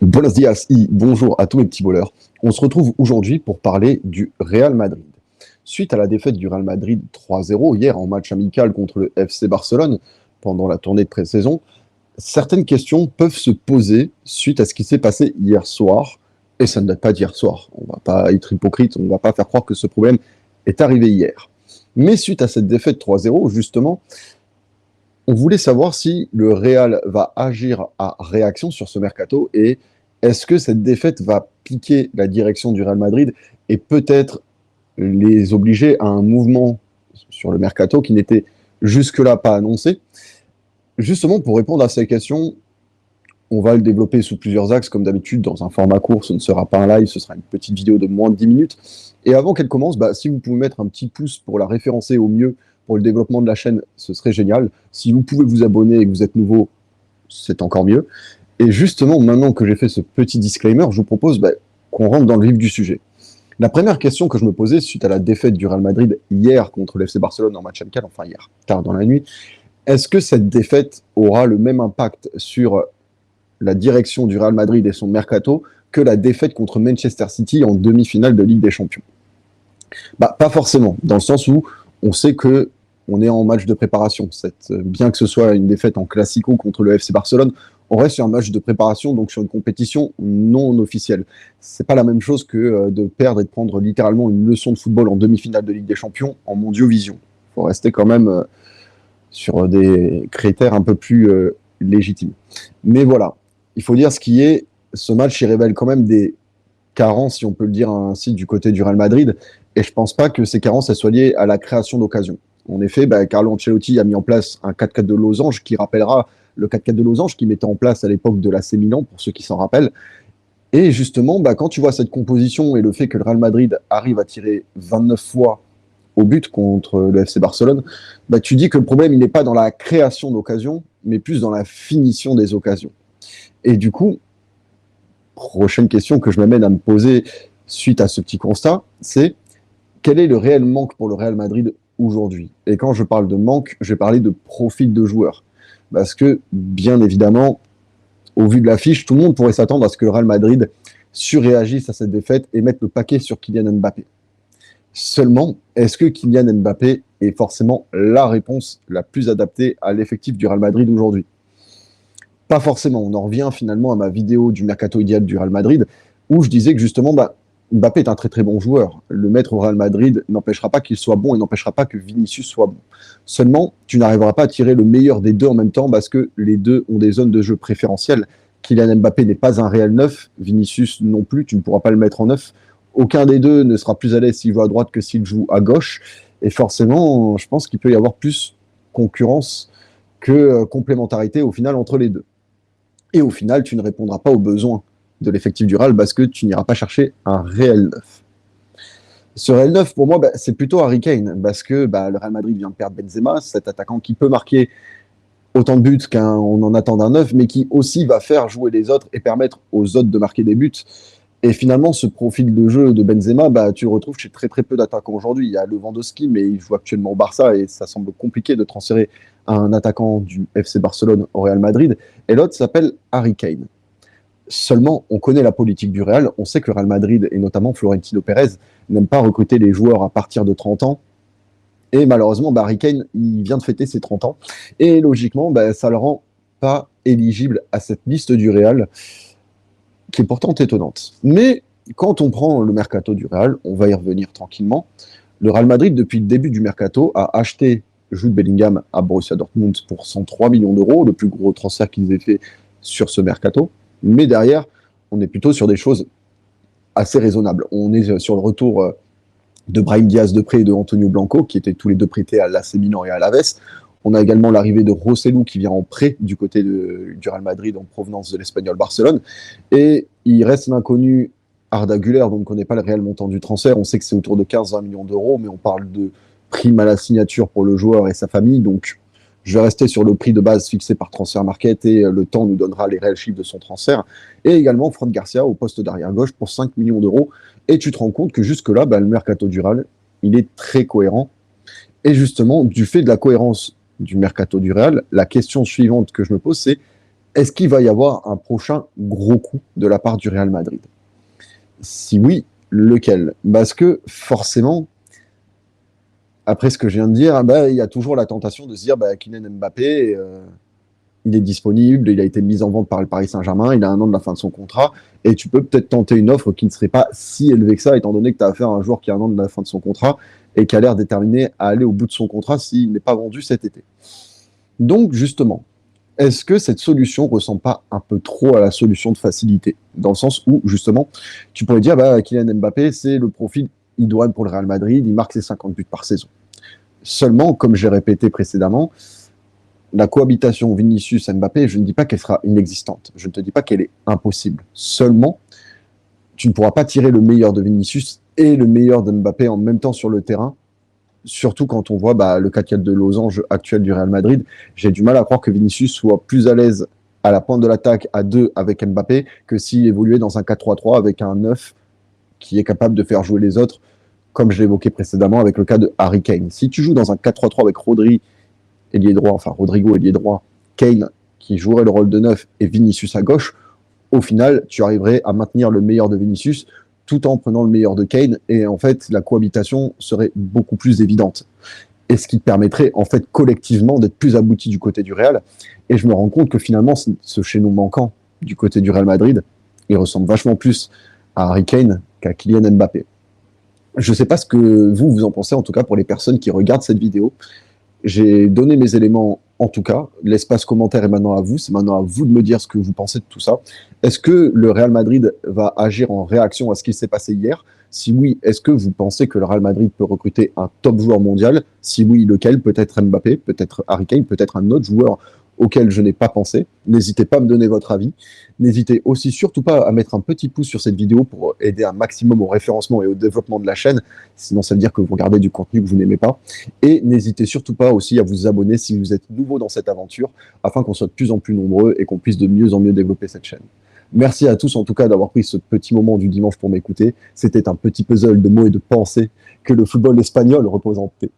Buenos dias et bonjour à tous mes petits voleurs. On se retrouve aujourd'hui pour parler du Real Madrid. Suite à la défaite du Real Madrid 3-0 hier en match amical contre le FC Barcelone pendant la tournée de pré-saison, certaines questions peuvent se poser suite à ce qui s'est passé hier soir. Et ça ne date pas d'hier soir. On ne va pas être hypocrite, on ne va pas faire croire que ce problème est arrivé hier. Mais suite à cette défaite 3-0, justement, on voulait savoir si le Real va agir à réaction sur ce mercato et est-ce que cette défaite va piquer la direction du Real Madrid et peut-être les obliger à un mouvement sur le mercato qui n'était jusque-là pas annoncé. Justement, pour répondre à ces questions, on va le développer sous plusieurs axes, comme d'habitude, dans un format court. Ce ne sera pas un live, ce sera une petite vidéo de moins de 10 minutes. Et avant qu'elle commence, si vous pouvez mettre un petit pouce pour la référencer au mieux pour le développement de la chaîne, ce serait génial. Si vous pouvez vous abonner et que vous êtes nouveau, c'est encore mieux. Et justement, maintenant que j'ai fait ce petit disclaimer, je vous propose qu'on rentre dans le vif du sujet. La première question que je me posais suite à la défaite du Real Madrid hier contre le FC Barcelone en match amical, enfin hier, tard dans la nuit, est-ce que cette défaite aura le même impact sur la direction du Real Madrid et son mercato que la défaite contre Manchester City en demi-finale de Ligue des Champions? Pas forcément, dans le sens où on sait que on est en match de préparation. Bien que ce soit une défaite en classico contre le FC Barcelone, on reste sur un match de préparation, donc sur une compétition non officielle. C'est pas la même chose que de perdre et de prendre littéralement une leçon de football en demi-finale de Ligue des Champions en Mondiovision. Il faut rester quand même sur des critères un peu plus légitimes. Mais voilà, il faut dire ce qui est, ce match il révèle quand même des carences, si on peut le dire ainsi, du côté du Real Madrid, et je pense pas que ces carences elles soient liées à la création d'occasions. En effet, Carlo Ancelotti a mis en place un 4-4 de losange qui rappellera le 4-4 de losange qu'il mettait en place à l'époque de l'AC Milan, pour ceux qui s'en rappellent. Et justement, quand tu vois cette composition et le fait que le Real Madrid arrive à tirer 29 fois au but contre le FC Barcelone, tu dis que le problème, il n'est pas dans la création d'occasions, mais plus dans la finition des occasions. Et du coup, prochaine question que je m'amène à me poser suite à ce petit constat, c'est quel est le réel manque pour le Real Madrid aujourd'hui? Et quand je parle de manque, je vais parler de profil de joueur. Parce que, bien évidemment, au vu de l'affiche, tout le monde pourrait s'attendre à ce que le Real Madrid surréagisse à cette défaite et mette le paquet sur Kylian Mbappé. Seulement, est-ce que Kylian Mbappé est forcément la réponse la plus adaptée à l'effectif du Real Madrid aujourd'hui? Pas forcément. On en revient finalement à ma vidéo du mercato idéal du Real Madrid, où je disais que justement, Mbappé est un très très bon joueur. Le mettre au Real Madrid n'empêchera pas qu'il soit bon et n'empêchera pas que Vinicius soit bon. Seulement, tu n'arriveras pas à tirer le meilleur des deux en même temps parce que les deux ont des zones de jeu préférentielles. Kylian Mbappé n'est pas un réel neuf, Vinicius non plus, tu ne pourras pas le mettre en neuf. Aucun des deux ne sera plus à l'aise s'il joue à droite que s'il joue à gauche. Et forcément, je pense qu'il peut y avoir plus concurrence que complémentarité au final entre les deux. Et au final, tu ne répondras pas aux besoins de l'effectif du Real parce que tu n'iras pas chercher un réel neuf. Ce réel neuf, pour moi, c'est plutôt Harry Kane parce que le Real Madrid vient de perdre Benzema, cet attaquant qui peut marquer autant de buts qu'on en attend d'un neuf, mais qui aussi va faire jouer les autres et permettre aux autres de marquer des buts. Et finalement, ce profil de jeu de Benzema, tu le retrouves chez très très peu d'attaquants aujourd'hui. Il y a Lewandowski, mais il joue actuellement au Barça et ça semble compliqué de transférer un attaquant du FC Barcelone au Real Madrid. Et l'autre s'appelle Harry Kane. Seulement, on connaît la politique du Real. On sait que le Real Madrid, et notamment Florentino Pérez, n'aime pas recruter les joueurs à partir de 30 ans. Et malheureusement, Harry Kane, il vient de fêter ses 30 ans. Et logiquement, ça le rend pas éligible à cette liste du Real, qui est pourtant étonnante. Mais quand on prend le mercato du Real, on va y revenir tranquillement. Le Real Madrid, depuis le début du mercato, a acheté Jude Bellingham à Borussia Dortmund pour 103 millions d'euros, le plus gros transfert qu'ils aient fait sur ce mercato. Mais derrière, on est plutôt sur des choses assez raisonnables. On est sur le retour de Brahim Diaz de prêt et de Antonio Blanco, qui étaient tous les deux prêtés à l'AC Milan et à l'Aves. On a également l'arrivée de Rossellou qui vient en prêt du côté du Real Madrid en provenance de l'Espagnol Barcelone. Et il reste l'inconnu Arda Güler, dont on ne connaît pas le réel montant du transfert. On sait que c'est autour de 15-20 millions d'euros, mais on parle de prime à la signature pour le joueur et sa famille. Donc, je vais rester sur le prix de base fixé par Transfer Market et le temps nous donnera les réels chiffres de son transfert. Et également Fran Garcia au poste d'arrière gauche pour 5 millions d'euros. Et tu te rends compte que jusque-là, le mercato du Real, il est très cohérent. Et justement, du fait de la cohérence du mercato du Real, la question suivante que je me pose, c'est Est-ce qu'il va y avoir un prochain gros coup de la part du Real Madrid? Si oui, lequel? Parce que forcément, après ce que je viens de dire, bah, il y a toujours la tentation de se dire bah, Kylian Mbappé, il est disponible, il a été mis en vente par le Paris Saint-Germain, il a un an de la fin de son contrat, et tu peux peut-être tenter une offre qui ne serait pas si élevée que ça, étant donné que tu as affaire à un joueur qui a un an de la fin de son contrat et qui a l'air déterminé à aller au bout de son contrat s'il n'est pas vendu cet été. Donc justement, est-ce que cette solution ressemble pas un peu trop à la solution de facilité? Dans le sens où, justement, tu pourrais dire, bah, Kylian Mbappé, c'est le profil idoine pour le Real Madrid, il marque ses 50 buts par saison. Seulement, comme j'ai répété précédemment, la cohabitation Vinicius-Mbappé, je ne dis pas qu'elle sera inexistante. Je ne te dis pas qu'elle est impossible. Seulement, tu ne pourras pas tirer le meilleur de Vinicius et le meilleur de Mbappé en même temps sur le terrain. Surtout quand on voit bah, le 4-4 de losange actuel du Real Madrid. J'ai du mal à croire que Vinicius soit plus à l'aise à la pointe de l'attaque à 2 avec Mbappé que s'il évoluait dans un 4-3-3 avec un 9 qui est capable de faire jouer les autres, comme je l'évoquais précédemment avec le cas de Harry Kane. Si tu joues dans un 4-3-3 avec ailier droit, enfin Rodrigo, ailier droit, Kane, qui jouerait le rôle de 9, et Vinicius à gauche, au final, tu arriverais à maintenir le meilleur de Vinicius tout en prenant le meilleur de Kane, et en fait, la cohabitation serait beaucoup plus évidente. Et ce qui te permettrait, en fait, collectivement, d'être plus abouti du côté du Real. Et je me rends compte que finalement, ce chaînon manquant du côté du Real Madrid, il ressemble vachement plus à Harry Kane qu'à Kylian Mbappé. Je ne sais pas ce que vous en pensez, en tout cas pour les personnes qui regardent cette vidéo. J'ai donné mes éléments en tout cas. L'espace commentaire est maintenant à vous. C'est maintenant à vous de me dire ce que vous pensez de tout ça. Est-ce que le Real Madrid va agir en réaction à ce qui s'est passé hier? Si oui, est-ce que vous pensez que le Real Madrid peut recruter un top joueur mondial? Si oui, lequel? Peut-être Mbappé, peut-être Harry Kane, peut-être un autre joueur auquel je n'ai pas pensé. N'hésitez pas à me donner votre avis. N'hésitez aussi surtout pas à mettre un petit pouce sur cette vidéo pour aider un maximum au référencement et au développement de la chaîne. Sinon, ça veut dire que vous regardez du contenu que vous n'aimez pas. Et n'hésitez surtout pas aussi à vous abonner si vous êtes nouveau dans cette aventure, afin qu'on soit de plus en plus nombreux et qu'on puisse de mieux en mieux développer cette chaîne. Merci à tous en tout cas d'avoir pris ce petit moment du dimanche pour m'écouter. C'était un petit puzzle de mots et de pensées que le football espagnol représentait.